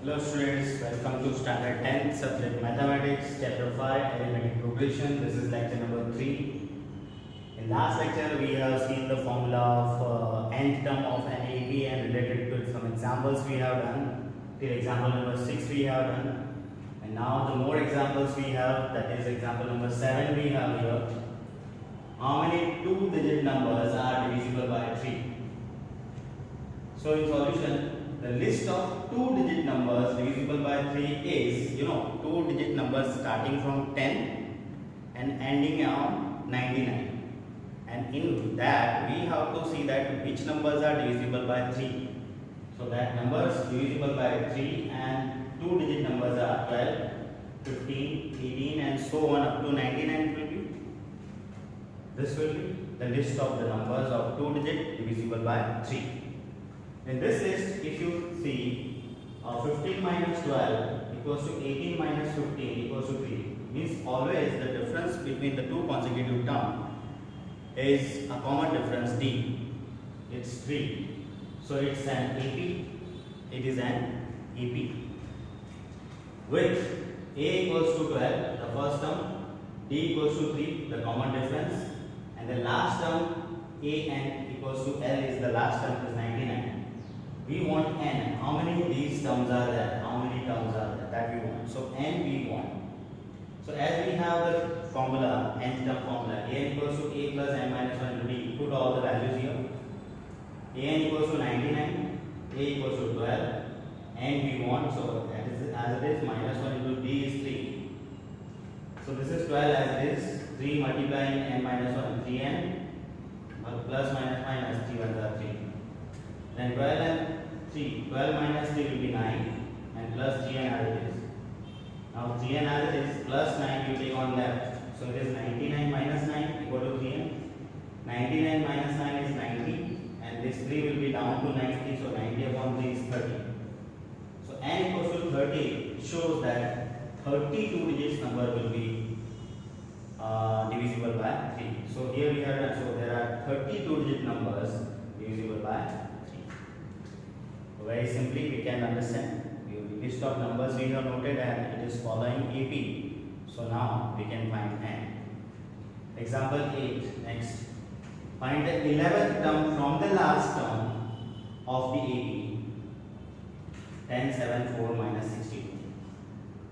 Hello students, welcome to standard 10th subject mathematics, chapter 5, arithmetic progression. This is lecture number 3. In last lecture we have seen the formula of nth term of an AP and related to some examples we have done. Till example number 6 we have done. And now the more examples we have, that is example number 7 we have here. How many 2-digit numbers are divisible by 3? So in solution, the list of 2-digit numbers divisible by 3 is, 2-digit numbers starting from 10 and ending on 99. And in that, we have to see that which numbers are divisible by 3. So that numbers divisible by 3 and 2-digit numbers are 12, 15, 18 and so on up to 99 will be. This will be the list of the numbers of 2-digit divisible by 3. In this list, if you see 15 minus 12 equals to 18 minus 15 equals to 3, means always the difference between the two consecutive terms is a common difference D. It's 3. So it's an AP. It is an EP. With A equals to 12, the first term, D equals to 3, the common difference, and the last term AN equals to L is the last term is 99. We want n. How many of these terms are there? How many terms are there? That we want. So n we want. So as we have the formula, n term formula, an equals to a plus n minus 1 into d. Put all the values here. An equals to 99, a equals to 12, n we want. So that is as it is, minus 1 into d is 3. So this is 12 as it is. 3 multiplying n minus 1, 3n, plus minus minus 3 ones are 3. Then 12 and 3, 12 minus 3 will be 9 and plus 3n as it is. Now 3n as it is plus 9 you take on left. So it is 99 minus 9 equal to 3n. 99 minus 9 is 90 and this 3 will be down to 90. So 90 upon 3 is 30. So n equals to 30 shows that 32 digits number will be divisible by 3. So here we have, so there are 32 digit numbers divisible by 3. Very simply we can understand the list of numbers we have noted and it is following AP. So now we can find n. Example 8. Next, find the 11th term from the last term of the AP. 10, 7, 4 minus 62.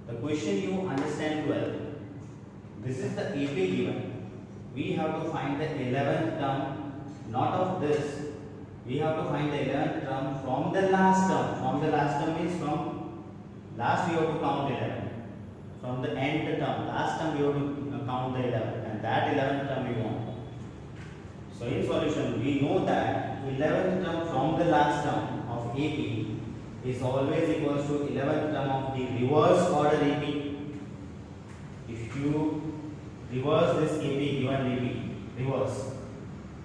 The question you understand well. This is the AP given. We have to find the 11th term, not of this. We have to find the 11th term from the last term. From the last term means from last we have to count 11. From the nth term, last term we have to count the 11th and that 11th term we want. So in solution we know that 11th term from the last term of AP is always equals to 11th term of the reverse order AP. If you reverse this AP, given AP, reverse,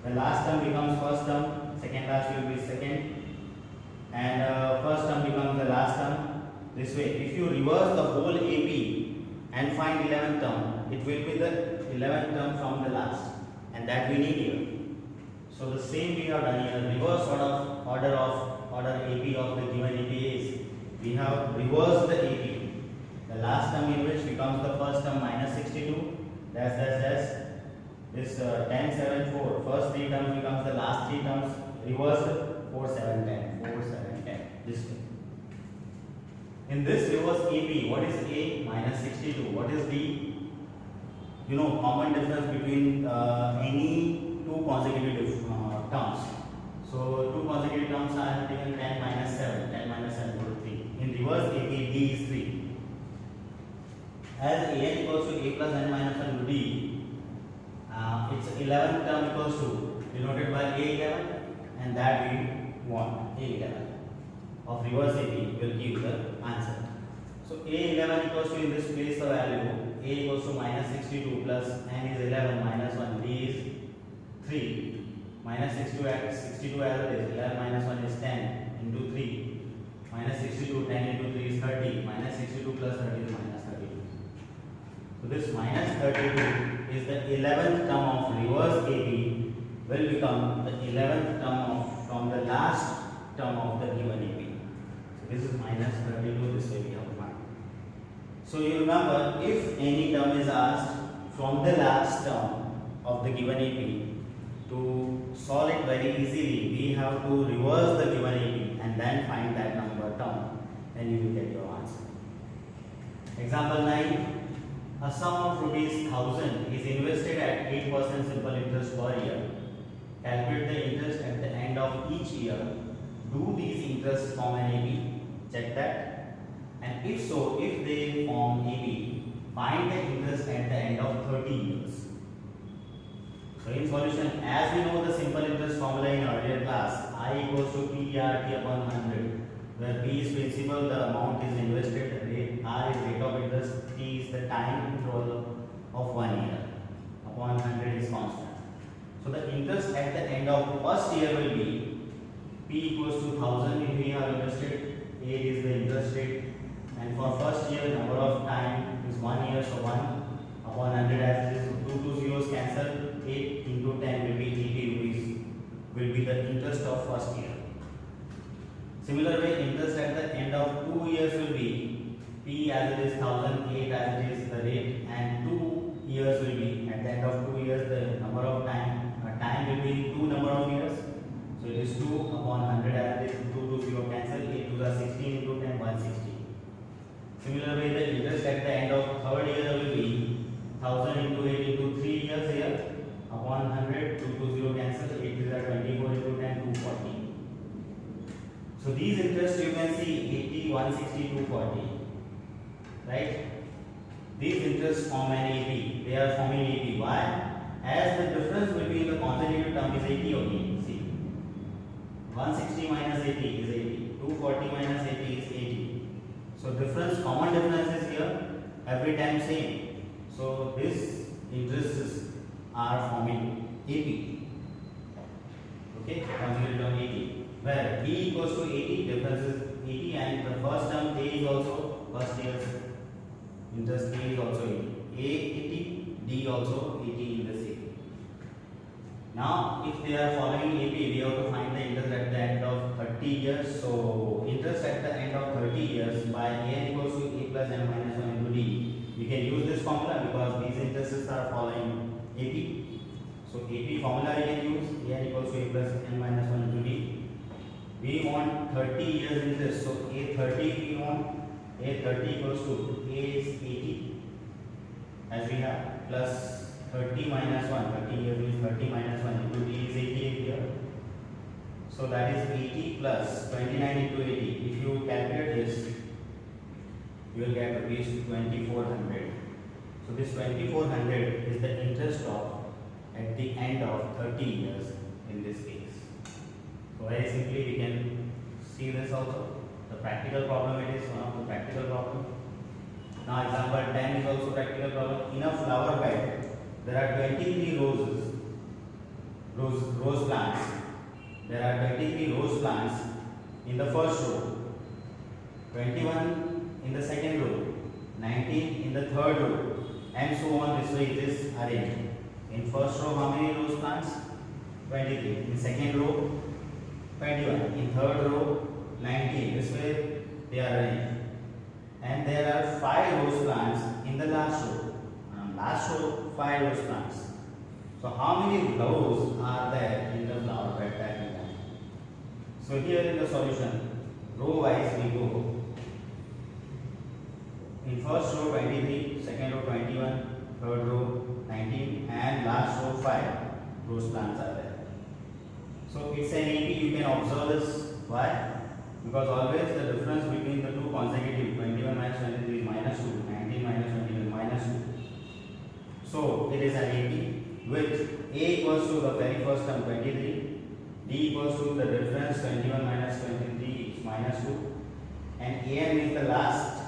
the last term becomes first term, second last will be second, and first term becomes the last term. This way, if you reverse the whole AP and find 11th term, it will be the 11th term from the last, and that we need here. So the same we have done here. Reverse order AP of the given AP is, we have reversed the AP. The last term in which becomes the first term minus 62. Dash. This 10, 7, 4. First 3 terms becomes the last 3 terms. Reversed 4, 7, 10. 4, 7, 10. This way. In this reverse AP, what is A? Minus 62. What is D? Common difference between any two consecutive terms. So 2 consecutive terms are taken 10 minus 7. 10 minus 7 equal to 3. In reverse AP, D is 3. As an equals to a plus n minus 1 to d, its 11th term equals to, denoted by a11, and that we want a11 of reverse AP will give the answer. So a11 equals to, in this place the value, a equals to minus 62 plus n is 11 minus 1, d is 3, minus 62 as it is, 11 minus 1 is 10 into 3, minus 62, 10 into 3 is 30, minus 62 plus 30 is minus 32. So this minus 32 is the 11th term of reverse AP will become the 11th term from the last term of the given AP. So this is minus 32. So you remember, if any term is asked from the last term of the given AP, to solve it very easily, we have to reverse the given AP and then find that number term, then you will get your answer. Example 9. A sum of rupees 1000 is invested at 8% simple interest per year. Calculate the interest at the end of each year. Do these interests form an AP? Check that. And if so, if they form AP, find the interest at the end of 30 years. So in solution, as we know the simple interest formula in earlier class, I equals to PRT upon 100, where P is principal, the amount is invested, R is rate of interest, T is the time interval of 1 year, upon 100 is constant. So the interest at the end of first year will be P equals to 1000 if we have invested, A is the interest rate, and for first year number of time is 1 year, so 1 upon 100 as it is, 2 zeros cancel, 8 into 10 will be 80 rupees, will be the interest of first year. Similar way, interest at the end of 2 years will be P as it is 1000, 8 as it is the rate, and 2 years will be at the end of 2 years the number of time will be 2 number of years. So it is 2 upon 100 as it is, 2 0 cancel, 8 to the 16 into 10, 160. Similar way, the interest at the end of third year will be 1000 into 8 into 3 years here upon 100, 2 0 cancel, 8 is 24 into 10, 240. So these interests you can see 80, 160, 240, right? These interests form an AP. They are forming AP. Why? As the difference between the consecutive term is 80 only. See, 160 minus 80 is 80. 240 minus 80 is 80. So difference, common difference is here. Every time same. So this interests are forming AP. Okay, consecutive term 80. Where B equals to 80, difference is 80, and the first term A is also first year's interest, A is also 80. A 80, D also 80 in the same. Now, if they are following AP, we have to find the interest at the end of 30 years. So, interest at the end of 30 years by A equals to A plus N minus 1 into D. We can use this formula because these interests are following AP. So, AP formula we can use A equals to A plus N minus 1 into D. We want 30 years interest, so A30 we want, A30 equals to A is 80 as we have, plus 30 minus 1, 30 years means 30 minus 1 into D is 80 here. So that is 80 plus 29 into 80. If you calculate this, you will get rupees 2400. So this 2400 is the interest of at the end of 30 years in this case. So very simply we can see this also. The practical problem, it is one of the practical problem. Now example 10 is also practical problem. In a flower bed, there are 23 rose plants. There are 23 rose plants in the first row, 21 in the second row, 19 in the third row, and so on. This way it is arranged. In first row, how many rose plants? 23. In second row, 21. In third row, 19. This way they are arranged. And there are 5 rose plants in the last row. Last row, 5 rose plants. So how many rows are there in the flower bed that we want? So here in the solution, row wise we go. In first row 23, second row 21, third row 19, and last row 5 rose plants are there. So it's an AP, you can observe this. Why? Because always the difference between the two consecutive, 21 minus 23 is minus 2, 19 minus 20 is minus 2. So it is an AP with A equals to the very first term 23, D equals to the difference 21 minus 23 is minus 2, and AN is the last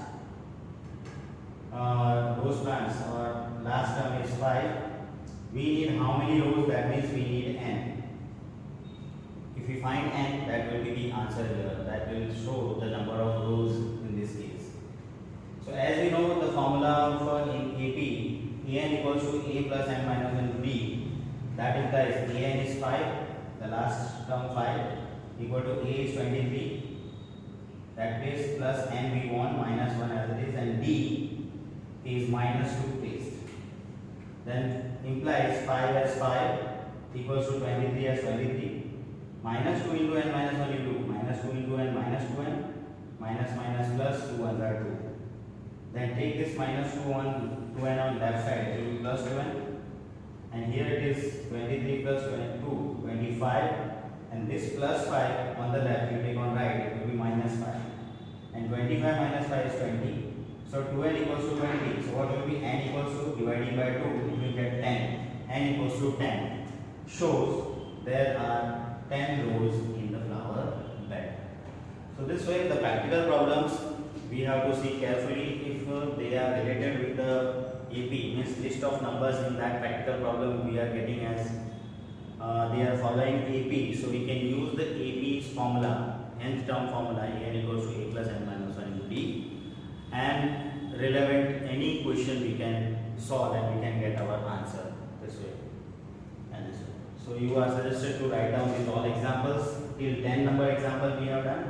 rose plants, or last term is 5. We need how many rows? That means we need N. If we find N, that will be the answer here. That will show the number of rows in this case. So as we know the formula for in AP, AN equals to A plus N minus 1 into D. That implies AN is 5, the last term 5, equal to A is 23. That is plus N we want minus 1 as it is, and D is minus 2 placed. Then implies 5 as 5 equals to 23 as 23. Minus 2 into n minus 1 into 2. Minus 2 into n minus 2n. Minus minus plus 2 1 are 2. Then take this minus 2 on 2n on left side, it will be plus 2n. And here it is 23 plus 22, 25. And this plus 5 on the left, you take on right, it will be minus 5. And 25 minus 5 is 20. So 2n equals to 20. So what will be n equals to, dividing by 2, you will get 10. n equals to 10. Shows there are 10 rows in the flower bed. So this way the practical problems we have to see carefully if they are related with the AP, means list of numbers in that practical problem we are getting as they are following AP. So we can use the AP's formula, nth term formula, n equals to a plus n minus 1 into b, and relevant any question we can solve and we can get our answer this way and this way. So you are suggested to write down these all examples till 10 number example we have done,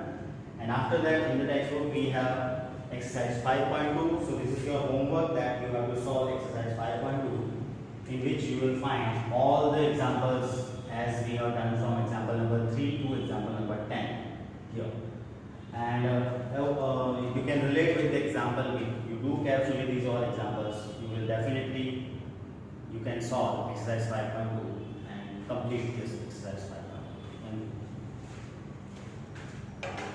and after that in the textbook we have exercise 5.2. So this is your homework that you have to solve exercise 5.2, in which you will find all the examples as we have done from example number 3 to example number 10 here. And you can relate with the example. If you do carefully these all examples, you will definitely, you can solve exercise 5.2 and complete this exercise 5.2. Thank you.